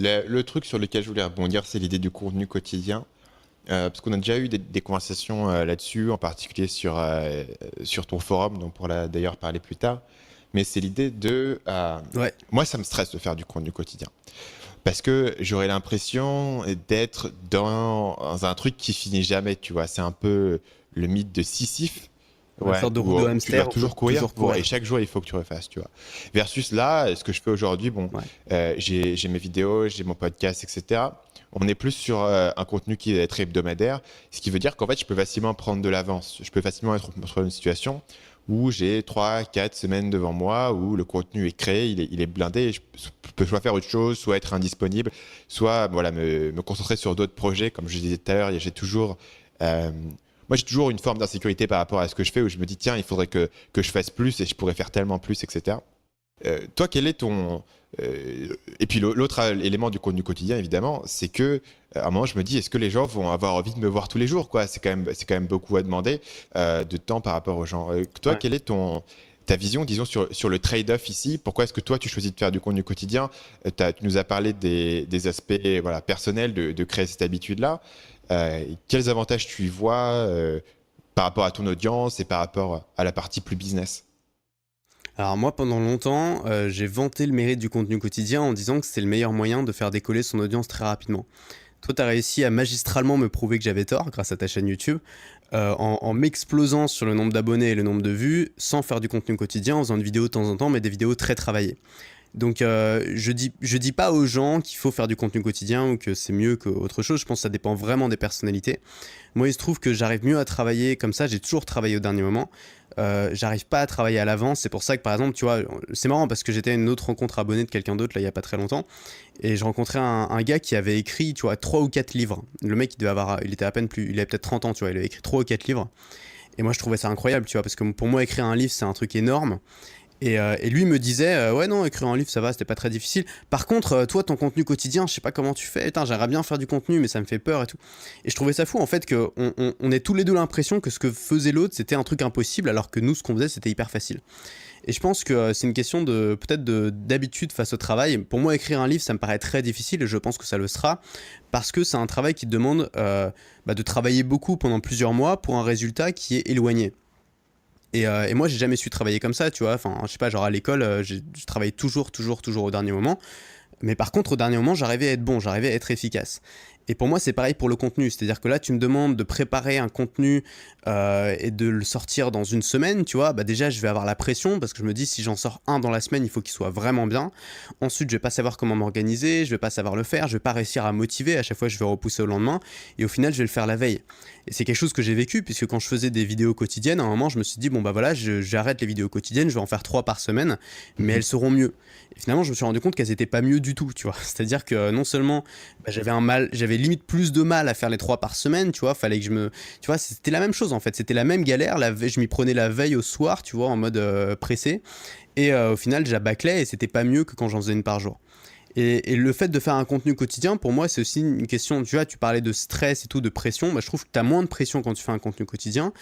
le truc sur lequel je voulais rebondir, c'est l'idée du contenu quotidien. Parce qu'on a déjà eu des conversations là-dessus, en particulier sur ton forum, dont on pourra d'ailleurs parler plus tard. Mais c'est l'idée de... Ouais. moi, ça me stresse de faire du contenu quotidien. Parce que j'aurais l'impression d'être dans un truc qui finit jamais, tu vois. C'est un peu le mythe de Sisyphe. Une Ouais, sorte de roue de où tu dois hamster, on peut toujours courir, toujours courir. et chaque jour il faut que tu refasses, tu vois. Versus là, ce que je fais aujourd'hui, bon, Ouais. j'ai mes vidéos, j'ai mon podcast, etc. On est plus sur un contenu qui va être hebdomadaire, ce qui veut dire qu'en fait, je peux facilement prendre de l'avance. Je peux facilement être dans une situation où j'ai 3, 4 semaines devant moi, où le contenu est créé, il est blindé, et je peux soit faire autre chose, soit être indisponible, soit voilà, me concentrer sur d'autres projets. Comme je disais tout à l'heure, j'ai toujours... euh, moi, j'ai toujours une forme d'insécurité par rapport à ce que je fais, où je me dis, tiens, il faudrait que je fasse plus et je pourrais faire tellement plus, etc. Toi, quel est ton... et puis l'autre élément du contenu quotidien, évidemment, c'est que à un moment, je me dis, est-ce que les gens vont avoir envie de me voir tous les jours, quoi? C'est quand même beaucoup à demander de temps par rapport aux gens. Toi, Ouais. quelle est ta vision, disons, sur le trade-off ici? Pourquoi est-ce que toi, tu choisis de faire du contenu quotidien? Tu nous as parlé des aspects voilà, personnels de créer cette habitude-là. Quels avantages tu y vois par rapport à ton audience et par rapport à la partie plus business? Alors moi, pendant longtemps, j'ai vanté le mérite du contenu quotidien en disant que c'était le meilleur moyen de faire décoller son audience très rapidement. Toi, tu as réussi à magistralement me prouver que j'avais tort grâce à ta chaîne YouTube, en m'explosant sur le nombre d'abonnés et le nombre de vues, sans faire du contenu quotidien, en faisant une vidéo de temps en temps, mais des vidéos très travaillées. Donc je dis pas aux gens qu'il faut faire du contenu quotidien ou que c'est mieux qu'autre chose, je pense que ça dépend vraiment des personnalités. Moi il se trouve que j'arrive mieux à travailler comme ça, j'ai toujours travaillé au dernier moment. J'arrive pas à travailler à l'avance, c'est pour ça que par exemple tu vois, c'est marrant parce que j'étais à une autre rencontre abonnée de quelqu'un d'autre là il y a pas très longtemps et je rencontrais un gars qui avait écrit tu vois 3 ou 4 livres. Le mec il était à peine plus, il avait peut-être 30 ans tu vois, il avait écrit 3 ou 4 livres. Et moi je trouvais ça incroyable tu vois parce que pour moi écrire un livre c'est un truc énorme. Et lui me disait ouais non écrire un livre ça va c'était pas très difficile. Par contre toi ton contenu quotidien je sais pas comment tu fais. Putain, j'aimerais bien faire du contenu mais ça me fait peur et tout. Et je trouvais ça fou en fait que on ait tous les deux l'impression que ce que faisait l'autre c'était un truc impossible alors que nous ce qu'on faisait c'était hyper facile. Et je pense que c'est une question de peut-être d'habitude face au travail. Pour moi écrire un livre ça me paraît très difficile et je pense que ça le sera parce que c'est un travail qui te demande de travailler beaucoup pendant plusieurs mois pour un résultat qui est éloigné. Et moi, j'ai jamais su travailler comme ça, tu vois. Enfin, je sais pas, genre à l'école, je travaillais toujours au dernier moment. Mais par contre, au dernier moment, j'arrivais à être bon, j'arrivais à être efficace. Et pour moi, c'est pareil pour le contenu. C'est-à-dire que là, tu me demandes de préparer un contenu et de le sortir dans une semaine, tu vois. Bah déjà, je vais avoir la pression parce que je me dis, si j'en sors un dans la semaine, il faut qu'il soit vraiment bien. Ensuite, je vais pas savoir comment m'organiser, je vais pas savoir le faire, je vais pas réussir à motiver. À chaque fois, je vais repousser au lendemain. Et au final, je vais le faire la veille. Et c'est quelque chose que j'ai vécu puisque quand je faisais des vidéos quotidiennes, à un moment, je me suis dit, bon, bah voilà, j'arrête les vidéos quotidiennes, je vais en faire 3 par semaine, mais elles seront mieux. Et finalement, je me suis rendu compte qu'elles étaient pas mieux du tout, tu vois. C'est-à-dire que non seulement j'avais limite plus de mal à faire les 3 par semaine, tu vois, fallait que tu vois, c'était la même chose en fait, c'était la même galère, je m'y prenais la veille au soir, tu vois, en mode pressé, et au final, j'abâclais et c'était pas mieux que quand j'en faisais une par jour. Et le fait de faire un contenu quotidien, pour moi, c'est aussi une question, tu vois, tu parlais de stress et tout, de pression, bah, je trouve que tu as moins de pression quand tu fais un contenu quotidien,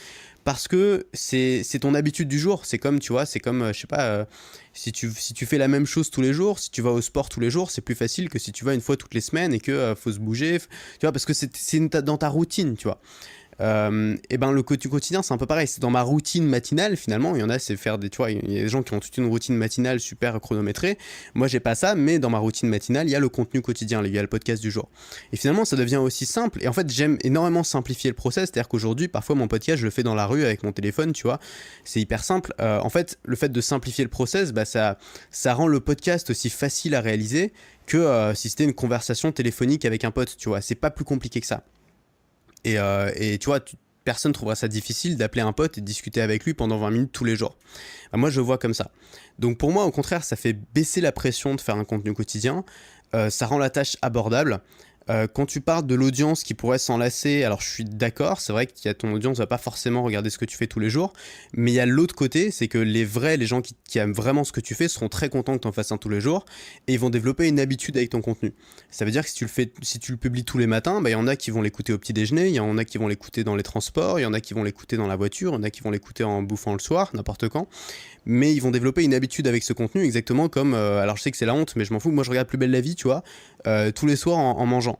parce que c'est ton habitude du jour, c'est comme, tu vois, c'est comme, je sais pas, si tu fais la même chose tous les jours, si tu vas au sport tous les jours, c'est plus facile que si tu vas une fois toutes les semaines et que faut se bouger, tu vois, parce que dans ta routine, tu vois. Et ben le quotidien c'est un peu pareil, c'est dans ma routine matinale finalement. Il y en a c'est faire des, tu vois, il y a des gens qui ont toute une routine matinale super chronométrée. Moi j'ai pas ça, mais dans ma routine matinale il y a le contenu quotidien, il y a le podcast du jour. Et finalement ça devient aussi simple. Et en fait j'aime énormément simplifier le process, c'est-à-dire qu'aujourd'hui parfois mon podcast je le fais dans la rue avec mon téléphone, tu vois, c'est hyper simple. En fait le fait de simplifier le process, bah ça rend le podcast aussi facile à réaliser que si c'était une conversation téléphonique avec un pote, tu vois, c'est pas plus compliqué que ça. Et tu vois, personne trouvera ça difficile d'appeler un pote et de discuter avec lui pendant 20 minutes tous les jours. Bah, moi, je le vois comme ça. Donc pour moi, au contraire, ça fait baisser la pression de faire un contenu quotidien. Ça rend la tâche abordable. Quand tu parles de l'audience qui pourrait s'en lasser, alors je suis d'accord, c'est vrai qu'il y a ton audience va pas forcément regarder ce que tu fais tous les jours, mais il y a l'autre côté, c'est que les gens qui aiment vraiment ce que tu fais seront très contents que tu en fasses un tous les jours et ils vont développer une habitude avec ton contenu. Ça veut dire que si tu le publies tous les matins, bah, il y en a qui vont l'écouter au petit déjeuner, il y en a qui vont l'écouter dans les transports, il y en a qui vont l'écouter dans la voiture, il y en a qui vont l'écouter en bouffant le soir, n'importe quand. Mais ils vont développer une habitude avec ce contenu exactement comme, alors je sais que c'est la honte, mais je m'en fous, moi je regarde Plus belle la vie, tu vois, tous les soirs en mangeant.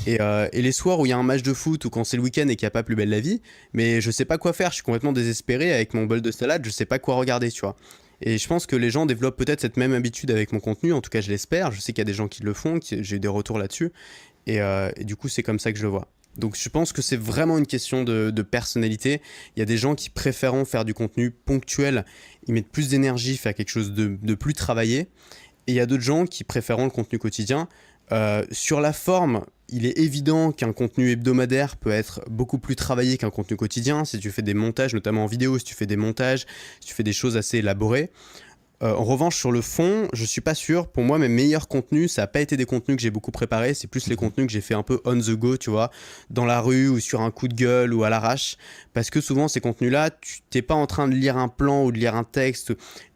Et les soirs où il y a un match de foot ou quand c'est le week-end et qu'il n'y a pas Plus belle la vie, mais je sais pas quoi faire, je suis complètement désespéré avec mon bol de salade, je sais pas quoi regarder, tu vois. Et je pense que les gens développent peut-être cette même habitude avec mon contenu, en tout cas je l'espère, je sais qu'il y a des gens qui le font, j'ai eu des retours là-dessus, et du coup c'est comme ça que je le vois. Donc je pense que c'est vraiment une question de personnalité. Il y a des gens qui préfèrent faire du contenu ponctuel, ils mettent plus d'énergie, faire quelque chose de plus travaillé. Et il y a d'autres gens qui préfèrent le contenu quotidien. Sur la forme, il est évident qu'un contenu hebdomadaire peut être beaucoup plus travaillé qu'un contenu quotidien. Si tu fais des montages, notamment en vidéo, si tu fais des montages, si tu fais des choses assez élaborées. En revanche, sur le fond, je suis pas sûr. Pour moi, mes meilleurs contenus, ça n'a pas été des contenus que j'ai beaucoup préparés. C'est plus les contenus que j'ai fait un peu on the go, tu vois, dans la rue ou sur un coup de gueule ou à l'arrache. Parce que souvent, ces contenus-là, tu n'es pas en train de lire un plan ou de lire un texte.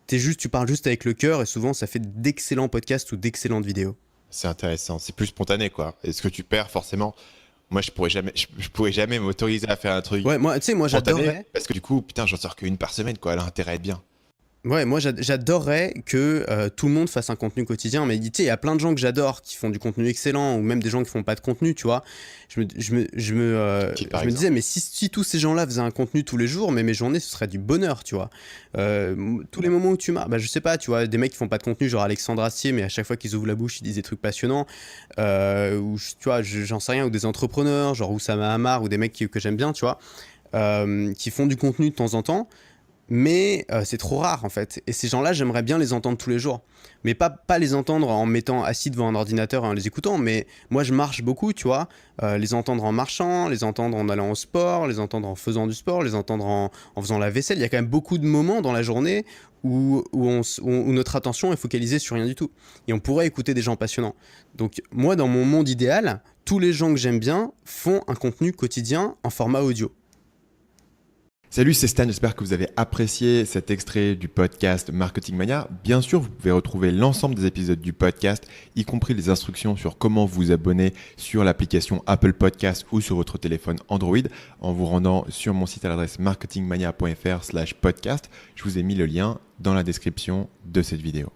Tu parles juste avec le cœur et souvent, ça fait d'excellents podcasts ou d'excellentes vidéos. C'est intéressant, c'est plus spontané, quoi. Et ce que tu perds, forcément, moi, je pourrais jamais m'autoriser à faire un truc Ouais, moi, tu sais, moi, spontané, j'adorerais. parce que du coup, putain, j'en sors qu'une par semaine, quoi. L'intérêt est bien. Ouais, moi j'adorerais que tout le monde fasse un contenu quotidien, mais tu sais, il y a plein de gens que j'adore qui font du contenu excellent, ou même des gens qui font pas de contenu, tu vois. Qui, par Je me disais, exemple. mais si tous ces gens-là faisaient un contenu tous les jours, mais mes journées ce serait du bonheur, tu vois. Tous les moments où tu m'as, bah je sais pas, tu vois, des mecs qui font pas de contenu, genre Alexandre Astier, mais à chaque fois qu'ils ouvrent la bouche, ils disent des trucs passionnants, tu vois, j'en sais rien, ou des entrepreneurs, genre Oussama Hamar, ou des mecs que j'aime bien, tu vois, qui font du contenu de temps en temps. Mais c'est trop rare en fait. Et ces gens-là, j'aimerais bien les entendre tous les jours. Mais pas les entendre en me mettant assis devant un ordinateur et en les écoutant. Mais moi, je marche beaucoup, tu vois. Les entendre en marchant, les entendre en allant au sport, les entendre en faisant du sport, les entendre en faisant la vaisselle. Il y a quand même beaucoup de moments dans la journée où notre attention est focalisée sur rien du tout. Et on pourrait écouter des gens passionnants. Donc moi, dans mon monde idéal, tous les gens que j'aime bien font un contenu quotidien en format audio. Salut, c'est Stan, j'espère que vous avez apprécié cet extrait du podcast Marketing Mania. Bien sûr, vous pouvez retrouver l'ensemble des épisodes du podcast, y compris les instructions sur comment vous abonner sur l'application Apple Podcast ou sur votre téléphone Android en vous rendant sur mon site à l'adresse marketingmania.fr/podcast. Je vous ai mis le lien dans la description de cette vidéo.